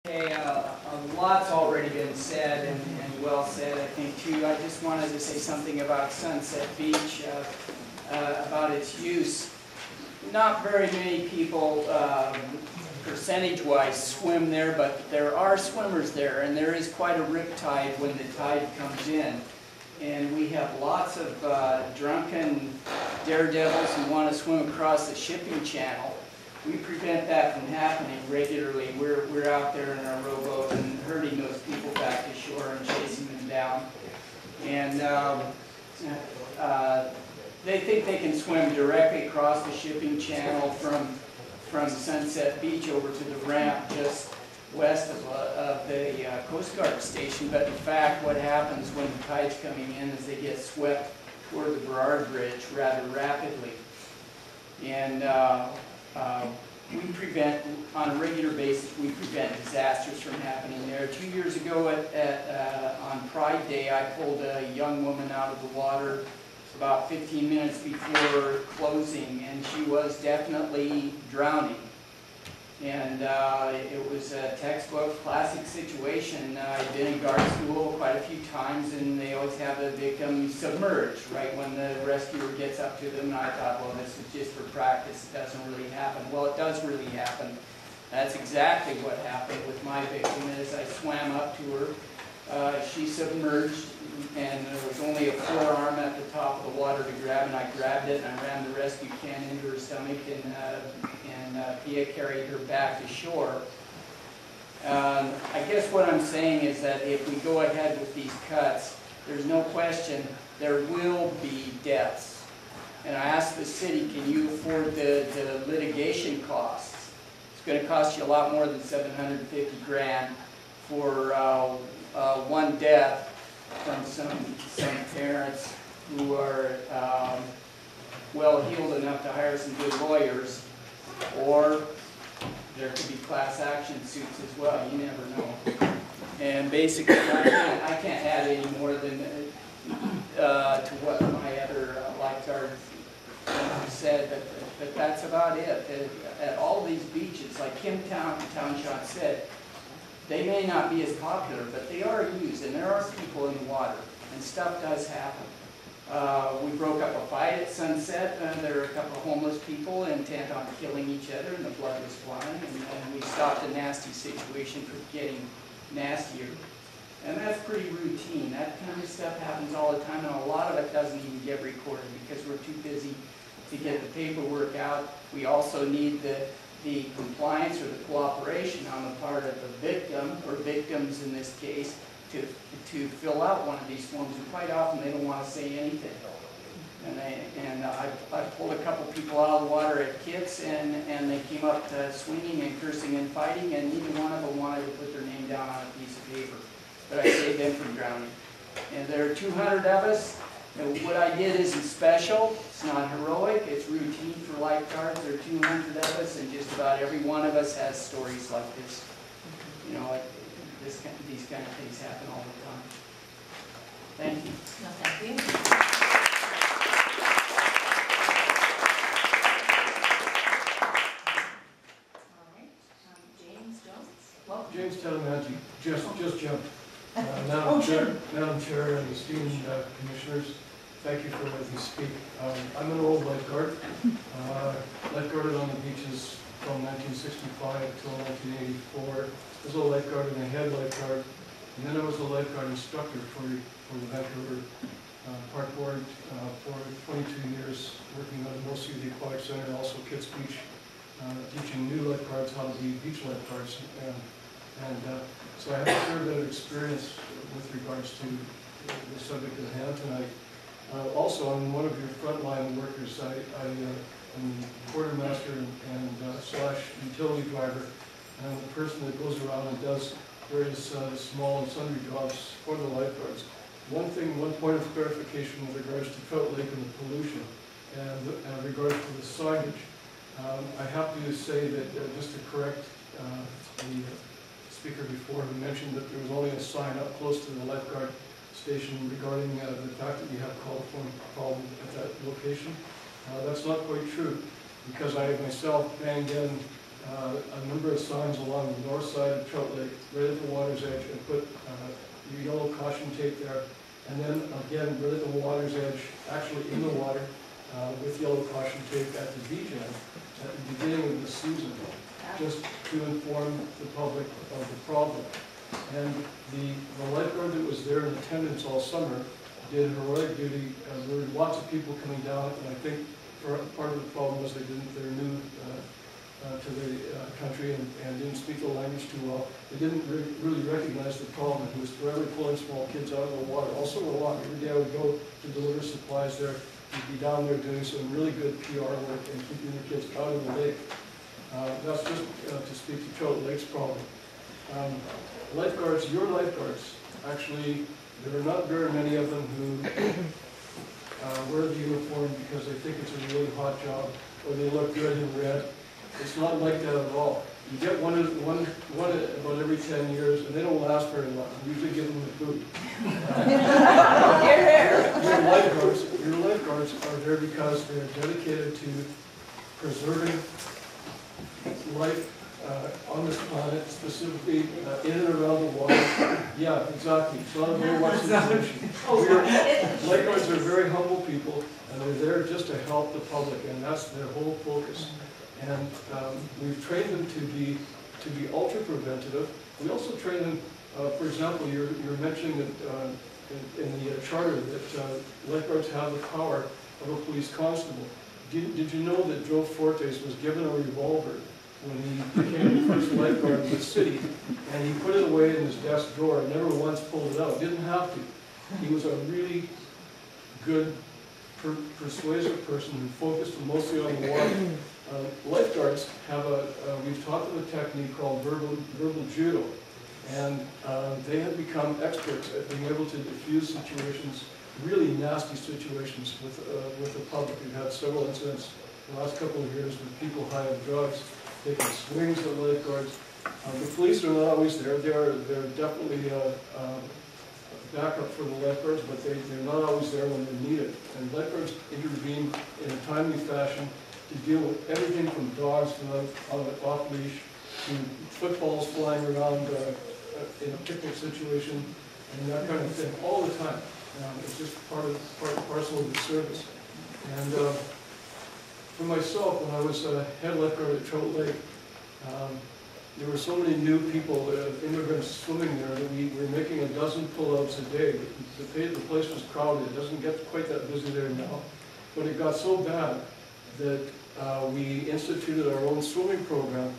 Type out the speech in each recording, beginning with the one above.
Okay, a lot's already been said and well said, I think, too. I just wanted to say something about Sunset Beach, about its use. Not very many people, percentage-wise, swim there, but there are swimmers there, and there is quite a riptide when the tide comes in. And we have lots of drunken daredevils who want to swim across the shipping channel. We prevent that from happening regularly. We're out there in our rowboat and herding those people back to shore and chasing them down. And they think they can swim directly across the shipping channel from Sunset Beach over to the ramp just west of the Coast Guard station. But in fact, what happens when the tide's coming in is they get swept toward the Burrard Bridge rather rapidly. And we prevent, on a regular basis, we prevent disasters from happening there. 2 years ago on Pride Day, I pulled a young woman out of the water about 15 minutes before closing, and she was definitely drowning. And it was a textbook classic situation. I've been in guard school quite a few times, and they always have the victim submerged right when the rescuer gets up to them. And I thought, well, this is just for practice. It doesn't really happen. Well, it does really happen. That's exactly what happened with my victim. As I swam up to her, she submerged, and there was only a forearm at the top of the water to grab, and I grabbed it and I rammed the rescue can into her stomach, and Pia carried her back to shore. I guess what I'm saying is that if we go ahead with these cuts, there's no question there will be deaths. And I asked the city, can you afford the litigation costs? It's going to cost you a lot more than $750 grand for one death from some parents who are well-heeled enough to hire some good lawyers. Or there could be class action suits as well. You never know. And basically, I can't add any more than to what my other lifeguards said, but that's about it. At all these beaches, like Kim Townshot said, they may not be as popular, but they are used, and there are people in the water, and stuff does happen. We broke up a fight at Sunset. There were a couple of homeless people intent on killing each other, and the blood was flying, and we stopped a nasty situation from getting nastier. And that's pretty routine. That kind of stuff happens all the time, and a lot of it doesn't even get recorded because we're too busy to get the paperwork out. We also need the compliance or the cooperation on the part of the victim, or victims in this case, to fill out one of these forms, and quite often they don't want to say anything. And I pulled a couple people out of the water at Kitts, and they came up to swinging and cursing and fighting, and neither one of them wanted to put their name down on a piece of paper. But I saved them from drowning. And there are 200 of us. And what I did isn't special. It's not heroic. It's routine for lifeguards. There are 200 of us, and just about every one of us has stories like this. You know, these kind of things happen all the time. Thank you. No, thank you. All right. James Jones. Welcome. James Talamaji, just jumped. Madam Chair and esteemed commissioners, thank you for letting me speak. I'm an old lifeguard. Lifeguarded on the beaches from 1965 until 1984. I was a lifeguard and a head lifeguard, and then I was a lifeguard instructor for the Vancouver Park Board for 22 years, working on mostly the Aquatic Center and also Kitts Beach, teaching new lifeguards how to be beach lifeguards. So I have a fair bit of experience with regards to the subject at hand tonight. Also, I'm one of your frontline workers. I'm the quartermaster and slash utility driver. And I'm the person that goes around and does various small and sundry jobs for the lifeguards. One point of clarification with regards to Trout Lake and the pollution, and regards to the signage. I have to say that just to correct the speaker before who mentioned that there was only a sign up close to the lifeguard station regarding the fact that you have a call phone problem at that location. That's not quite true, because I myself banged in a number of signs along the north side of Trout Lake, right at the water's edge, and put yellow caution tape there. And then again, right at the water's edge, actually in the water, with yellow caution tape at the beach end at the beginning of the season, just to inform the public of the problem. And the lifeguard that was there in attendance all summer did heroic duty. There were lots of people coming down, and I think part of the problem was they're new to the country and didn't speak the language too well. They didn't really recognize the problem. He was forever pulling small kids out of the water. Also a lot. Every day I would go to deliver supplies there. He'd be down there doing some really good PR work and keeping the kids out of the lake. That's just to speak to Trout Lake's problem. Lifeguards, your lifeguards, actually, there are not very many of them who wear the uniform because they think it's a really hot job or they look good in red. It's not like that at all. You get one about every 10 years, and they don't last very long. You usually give them the boot. Your lifeguards are there because they're dedicated to preserving life on this planet, specifically in and around the water. Yeah, exactly. It's not a very much situation. Lifeguards are very humble people, and they're there just to help the public, and that's their whole focus. And we've trained them to be ultra preventative. We also train them, for example, you're mentioning that in the charter that lifeguards have the power of a police constable. Did you know that Joe Fortes was given a revolver when he became the first lifeguard in the city, and he put it away in his desk drawer and never once pulled it out? Didn't have to. He was a really good, persuasive person who focused mostly on the water. Lifeguards have we've taught them a technique called verbal judo, and they have become experts at being able to diffuse situations, really nasty situations with the public. We've had several incidents in the last couple of years with people high on drugs, taking swings at lifeguards. The police are not always there. They're definitely backup for the lifeguards, but they're not always there when they need it. And lifeguards intervene in a timely fashion to deal with everything from dogs off leash to footballs flying around in a picnic situation and that kind of thing all the time. It's just part and parcel of the service. And for myself, when I was head lifeguard at Trout Lake, there were so many new people, immigrants swimming there, that we were making a dozen pull-outs a day. The place was crowded. It doesn't get quite that busy there now. But it got so bad that we instituted our own swimming program.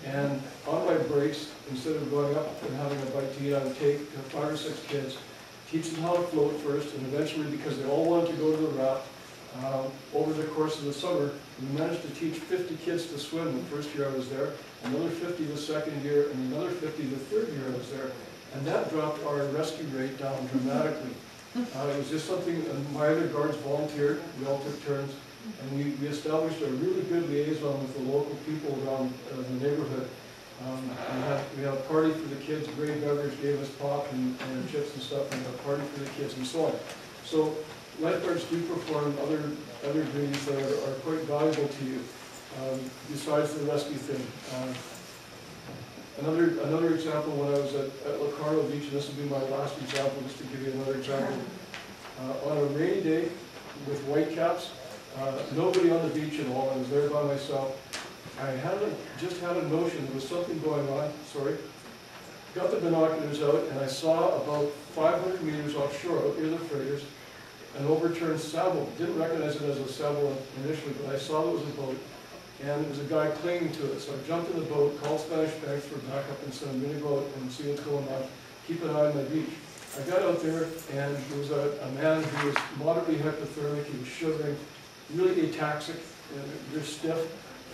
And on my breaks, instead of going up and having a bite to eat, I would take 5 or 6 kids, teach them how to float first, and eventually, because they all wanted to go to the raft, over the course of the summer, we managed to teach 50 kids to swim the first year I was there, another 50 the second year, and another 50 the third year I was there. And that dropped our rescue rate down dramatically. It was just something, my other guards volunteered, we all took turns, and we established a really good liaison with the local people around the neighborhood. We had a party for the kids, great beverage, gave us pop and chips and stuff, and a party for the kids and so on. So lifeguards do perform other duties that are quite valuable to you, besides the rescue thing. Another example, when I was at Locarno Beach, and this will be my last example, just to give you another example. On a rainy day with whitecaps, nobody on the beach at all, I was there by myself. I just had a notion, there was something going on, sorry. Got the binoculars out, and I saw about 500 meters offshore, out near the freighters, an overturned sailboat. Didn't recognize it as a sailboat initially, but I saw it was a boat, and there was a guy clinging to it. So I jumped in the boat, called Spanish Banks for backup, and said, I'm going to go out and see what's going on. Keep an eye on my beach. I got out there, and there was a man who was moderately hypothermic. He was shivering, really ataxic, just stiff.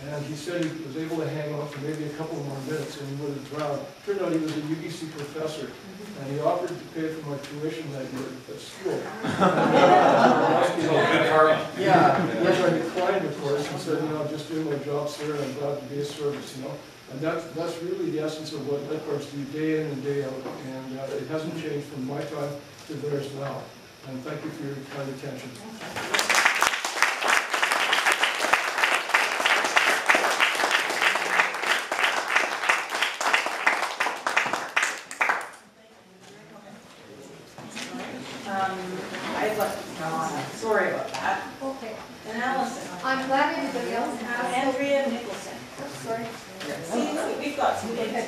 And he said he was able to hang on for maybe a couple more minutes and he would have drowned. Turned out he was a UBC professor, and he offered to pay for my tuition that year at school. Which I declined, of course, and said, I'm just doing my job, sir, and I'm glad to be of service, And that's really the essence of what lifeguards do day in and day out, and it hasn't changed from my time to theirs now. And thank you for your kind attention. I'd like to come on. Sorry about that. Okay. And Allison. I'm glad everybody else has. Andrea Nicholson. Sorry. See, we've got some names. I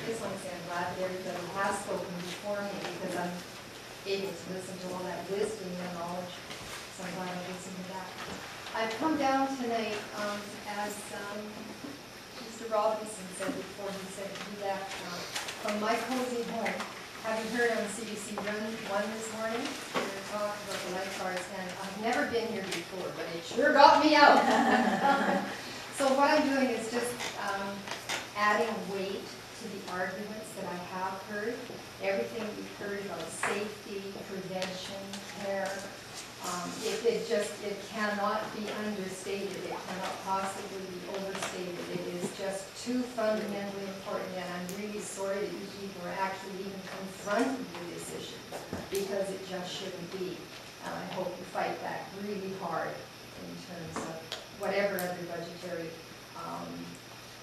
just want to say I'm glad that everybody has spoken before me because I'm able to listen to all that wisdom and knowledge. So I'm glad I listened to that. I've come down tonight as Mr. Robinson said before he said he left from my cozy home. Having heard on CBC Run 1 this morning, we were talking about the lifeguards, and I've never been here before, but it sure got me out. So what I'm doing is just adding weight to the arguments that I have heard. Everything we've heard about safety, prevention, care, it cannot be understated. It cannot possibly be overstated. It is just too fundamentally important, and I'm really sorry that you people are actually even confronted with this issue because it just shouldn't be. And I hope you fight back really hard in terms of whatever other budgetary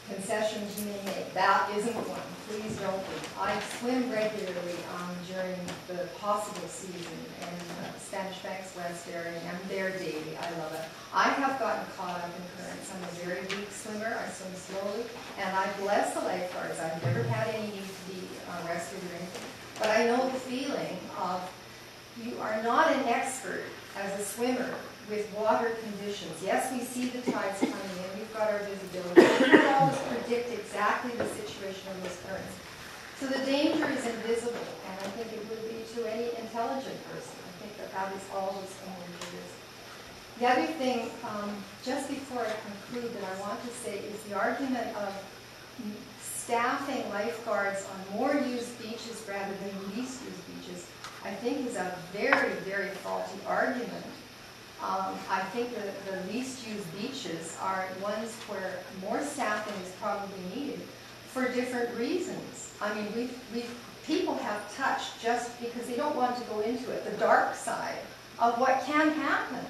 concessions you may make. That isn't one. Please don't. I swim regularly during the possible season in Spanish Banks West area, and I'm there daily. I love it. I have gotten caught up in currents. I'm a very weak swimmer. I swim slowly, and I bless the lifeguards. I've never had any need to be rescued or anything. But I know the feeling of you are not an expert as a swimmer with water conditions. Yes, we see the tides coming in. We've got our visibility. We can't always predict exactly the situation of those currents. So the danger is invisible, and I think it would be to any intelligent person. I think that that is always the danger is. The other thing, just before I conclude, that I want to say is the argument of staffing lifeguards on more used beaches rather than least used beaches, I think is a very, very faulty argument. I think the least used beaches are ones where more staffing is probably needed for different reasons. I mean, people have touched just because they don't want to go into it, the dark side of what can happen.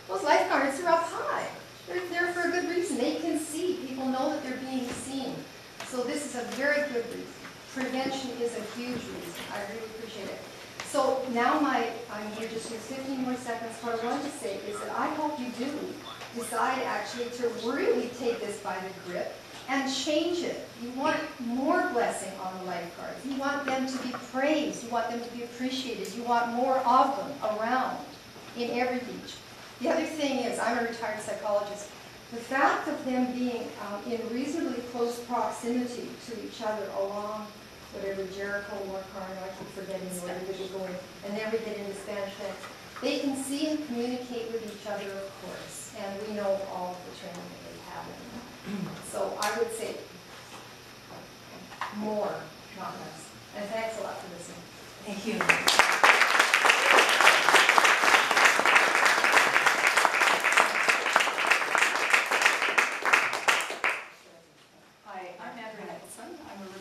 Those lifeguards are up high. They're there for a good reason. They can see. People know that they're being seen. So this is a very good reason. Prevention is a huge reason. I really appreciate it. So now I'm going to just use 15 more seconds. What I want to say is that I hope you do decide actually to really take this by the grip and change it. You want more blessing on the lifeguards. You want them to be praised. You want them to be appreciated. You want more of them around in every beach. The other thing is, I'm a retired psychologist. The fact of them being in reasonably close proximity to each other along whatever, Jericho or Carno, I keep forgetting the order that we're going, and then we get into Spanish Banks. They can see and communicate with each other, of course, and we know all of the training that they have in them. So I would say more, not less. And thanks a lot for listening. Thank you.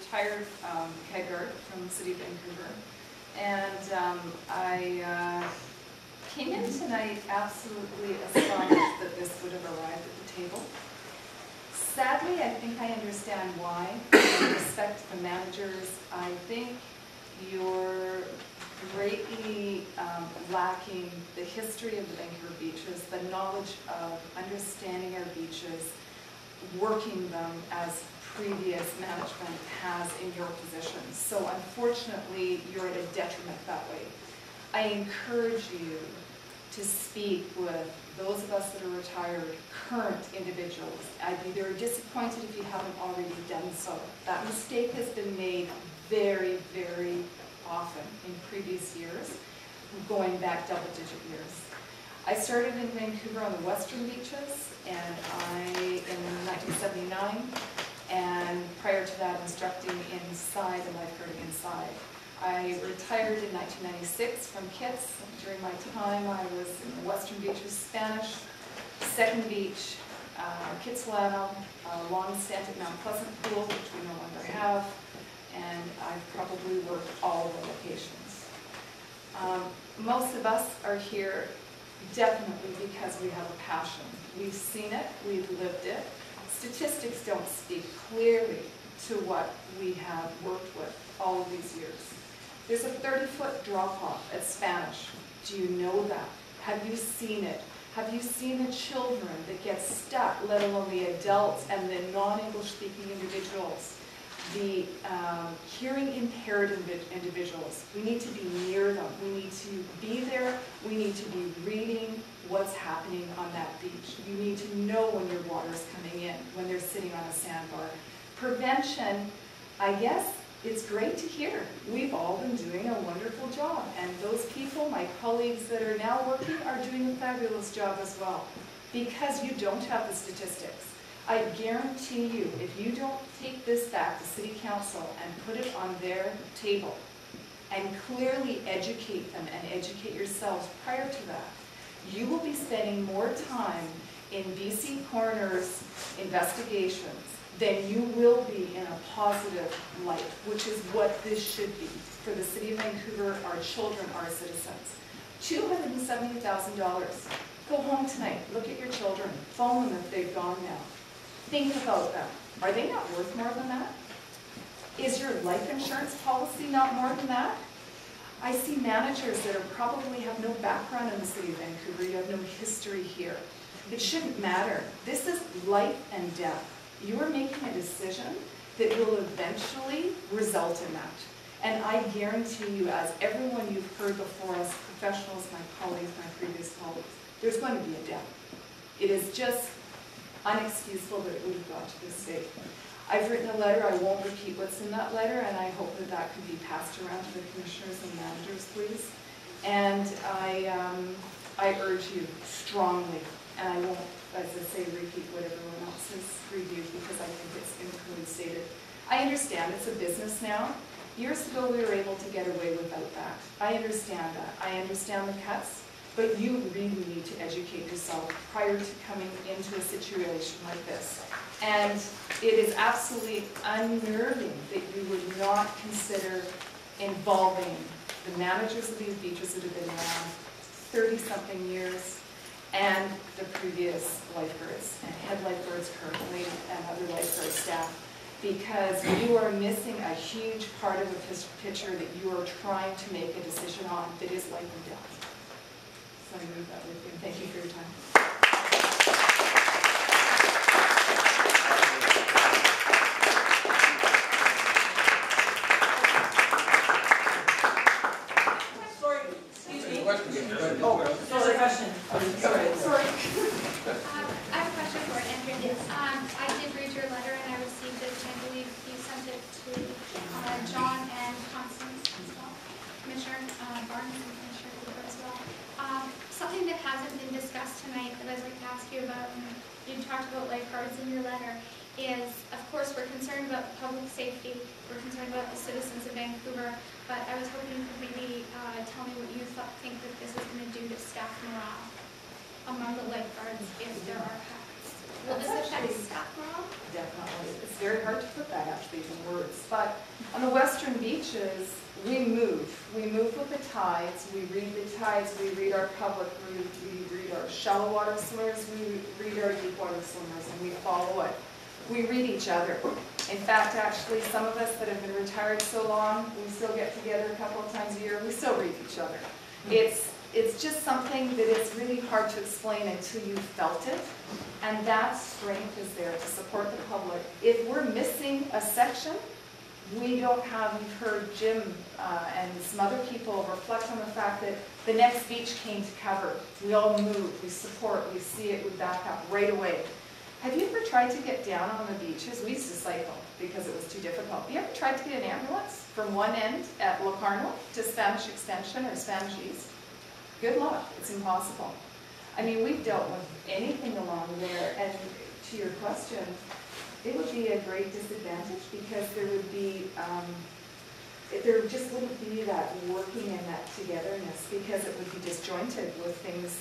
Retired head guard from the city of Vancouver, and I came in tonight absolutely astonished that this would have arrived at the table. Sadly, I think I understand why. With respect to the managers, I think you're greatly lacking the history of the Vancouver beaches, the knowledge of understanding our beaches, working them as previous management has in your positions. So unfortunately, you're at a detriment that way. I encourage you to speak with those of us that are retired, current individuals. I'd be very disappointed if you haven't already done so. That mistake has been made very, very often in previous years, going back double-digit years. I started in Vancouver on the western beaches, and in 1979, and prior to that, instructing inside and lifeguarding inside. I retired in 1996 from KITS. During my time, I was in the western beaches, Spanish, Second Beach, Kitsilano, a long stint at Mount Pleasant Pool, which we no longer have, and I've probably worked all the locations. Most of us are here Definitely because we have a passion. We've seen it, we've lived it. Statistics don't speak clearly to what we have worked with all of these years. There's a 30-foot drop-off at Spanish. Do you know that? Have you seen it? Have you seen the children that get stuck, let alone the adults and the non-English speaking individuals, the hearing impaired individuals? We need to be near them. We need to be there. We need to be reading what's happening on that beach. You need to know when your water is coming in, when they're sitting on a sandbar. Prevention, I guess, it's great to hear. We've all been doing a wonderful job, and those people, my colleagues that are now working, are doing a fabulous job as well, because you don't have the statistics. I guarantee you, if you don't take this back to City Council and put it on their table, and clearly educate them and educate yourselves prior to that, you will be spending more time in BC Coroner's investigations then you will be in a positive light, which is what this should be for the City of Vancouver, our children, our citizens. $270,000. Go home tonight, look at your children, phone them if they've gone now. Think about them. Are they not worth more than that? Is your life insurance policy not more than that? I see managers that probably have no background in the City of Vancouver. You have no history here. It shouldn't matter. This is life and death. You are making a decision that will eventually result in that. And I guarantee you, as everyone you've heard before us, professionals, my colleagues, my previous colleagues, there's going to be a death. It is just unexcusable that it would have got to this state. I've written a letter. I won't repeat what's in that letter, and I hope that that could be passed around to the commissioners and managers, please. And I urge you strongly, and I won't, as I say, repeat what everyone else has reviewed because I think it's been clearly stated. I understand it's a business now. Years ago we were able to get away without that. I understand that. I understand the cuts, but you really need to educate yourself prior to coming into a situation like this. And it is absolutely unnerving that you would not consider involving the managers of these beaches that have been around 30-something years, and the previous lifeguards and head lifeguards currently and other lifeguard staff, because you are missing a huge part of the picture that you are trying to make a decision on that is life and death. So I move that with you. Thank you for your time. Sorry. I have a question for Andrew. I did read your letter and I received it, and I believe you sent it to John and Constance as well, Commissioner Barnes and Commissioner Cooper as well. Something that hasn't been discussed tonight that I'd like to ask you about, and you talked about lifeguards in your letter, is, of course, we're concerned about public safety, we're concerned about the citizens of Vancouver, but I was hoping you could maybe tell me what you think that this is going to do to staff morale among the lifeguards if there are cuts. Will this affect staff morale? Definitely. It's very hard to put that actually in words, but on the western beaches, we move. We move with the tides, we read the tides, we read our public, we read our shallow water swimmers, we read our deep water swimmers, and we follow it. We read each other. In fact, actually, some of us that have been retired so long, we still get together a couple of times a year, we still read each other. It's just something that is really hard to explain until you've felt it, and that strength is there to support the public. If we're missing a section, we don't have, you've heard Jim and some other people reflect on the fact that the next beach came to cover. We all move, we support, we see it, we back up right away. Have you ever tried to get down on the beaches? We used to cycle because it was too difficult. Have you ever tried to get an ambulance from one end at Locarno to Spanish Extension or Spanish East? Good luck, it's impossible. I mean, we've dealt with anything along there, and to your question, it would be a great disadvantage because there would be, there just wouldn't be that working and that togetherness because it would be disjointed with things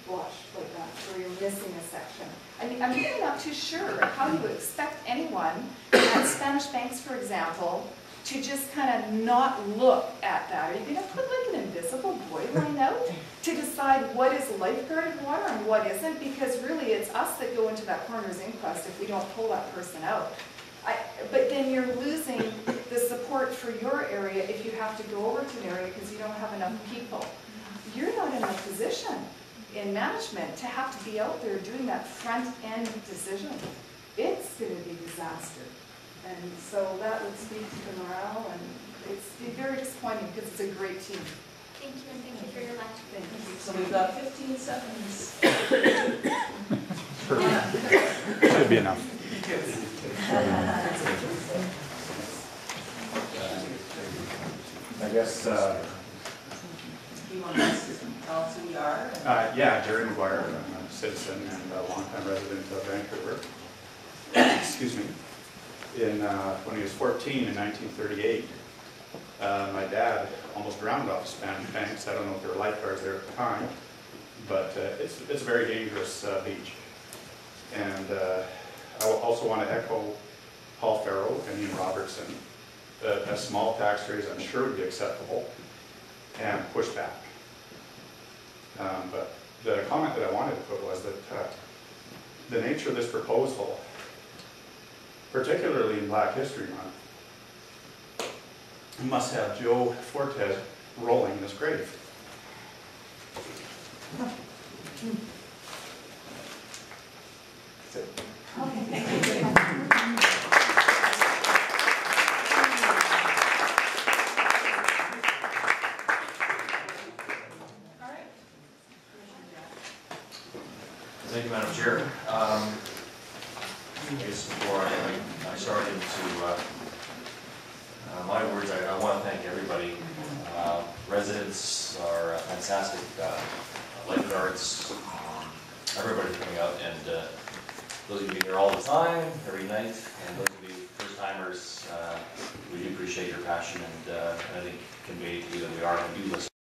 flush like that, where you're missing a section. I mean, I'm really not too sure how you would expect anyone at Spanish Banks, for example, to just kind of not look at that? Are you going to put like an invisible boy line out to decide what is lifeguarded water and what isn't? Because really it's us that go into that coroner's inquest if we don't pull that person out. But then you're losing the support for your area if you have to go over to an area because you don't have enough people. You're not in a position in management to have to be out there doing that front-end decision. It's going to be disaster. And so that would speak to the morale, and it's very disappointing because it's a great team. Thank you, and thank you for your lunch. Thank you. So we've got 15 seconds. Should be enough. I guess, Do you want us to tell us who you are? Yeah, Jerry McGuire. I'm a citizen and a longtime resident of Vancouver. Excuse me. When he was 14 in 1938, my dad almost drowned off the Spanish Banks. I don't know if there were lifeguards there at the time, but it's a very dangerous beach. And I also want to echo Paul Farrow and Ian Robertson. A small tax raise, I'm sure, would be acceptable, and push back. But the comment that I wanted to put was that the nature of this proposal, particularly in Black History Month, must have Joe Fortes rolling in his grave. That's it. Okay, thank you. Thank you, Madam Chair. I guess before I start into my words, I want to thank everybody. Residents are fantastic, lifeguards, everybody coming out, and those of you here all the time, every night, and those of you first-timers, we do appreciate your passion, and I think convey to you that we are and do listen.